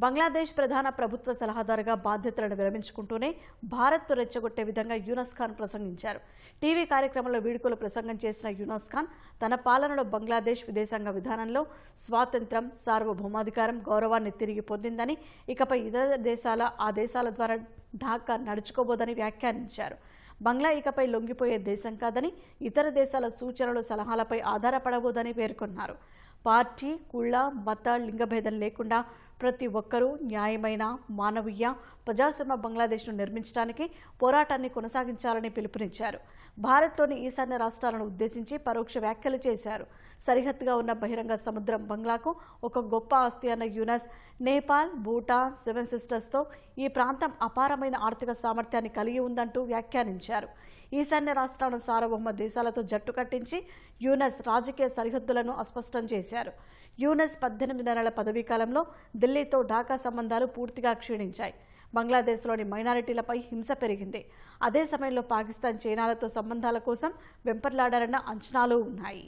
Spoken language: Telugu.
బంగ్లాదేశ్ ప్రధాన ప్రభుత్వ సలహాదారుగా బాధ్యతలను విరమించుకుంటూనే భారత్ను రెచ్చగొట్టే విధంగా యూనస్ ఖాన్ ప్రసంగించారు. టీవీ కార్యక్రమంలో వీడ్కోలు ప్రసంగం చేసిన యూనస్ ఖాన్ తన పాలనలో బంగ్లాదేశ్ విదేశాంగ విధానంలో స్వాతంత్ర్యం, సార్వభౌమాధికారం, గౌరవాన్ని తిరిగి పొందిందని, ఇకపై ఇతర దేశాల ద్వారా ఢాకా నడుచుకోబోదని వ్యాఖ్యానించారు. బంగ్లా ఇకపై లొంగిపోయే దేశం కాదని, ఇతర దేశాల సూచనలు, సలహాలపై ఆధారపడబోదని పేర్కొన్నారు. పార్టీ, కుల, మత, లింగభేదం లేకుండా ప్రతి ఒక్కరూ న్యాయమైన, మానవీయ, ప్రజాస్వామ్య బంగ్లాదేశ్ను నిర్మించడానికి పోరాటాన్ని కొనసాగించాలని పిలుపునిచ్చారు. భారత్లోని ఈశాన్య రాష్ట్రాలను ఉద్దేశించి పరోక్ష వ్యాఖ్యలు చేశారు. సరిహద్దుగా ఉన్న బహిరంగ సముద్రం బంగ్లాకు ఒక గొప్ప ఆస్తి అన్న యూనస్, నేపాల్, భూటాన్, 7 సిస్టర్స్తో ఈ ప్రాంతం అపారమైన ఆర్థిక సామర్థ్యాన్ని కలిగి ఉందంటూ వ్యాఖ్యానించారు. ఈశాన్య రాష్ట్రాలను సార్వభౌమ దేశాలతో జట్టు కట్టించి యూనస్ రాజకీయ సరిహద్దులను అస్పష్టం చేశారు. యూనస్ 18 నెలల పదవీ కాలంలో ఢిల్లీతో ఢాకా సంబంధాలు పూర్తిగా క్షీణించాయి. బంగ్లాదేశ్లోని మైనారిటీలపై హింస పెరిగింది. అదే సమయంలో పాకిస్తాన్, చైనాలతో సంబంధాల కోసం వెంపర్లాడారన్న అంచనాలు ఉన్నాయి.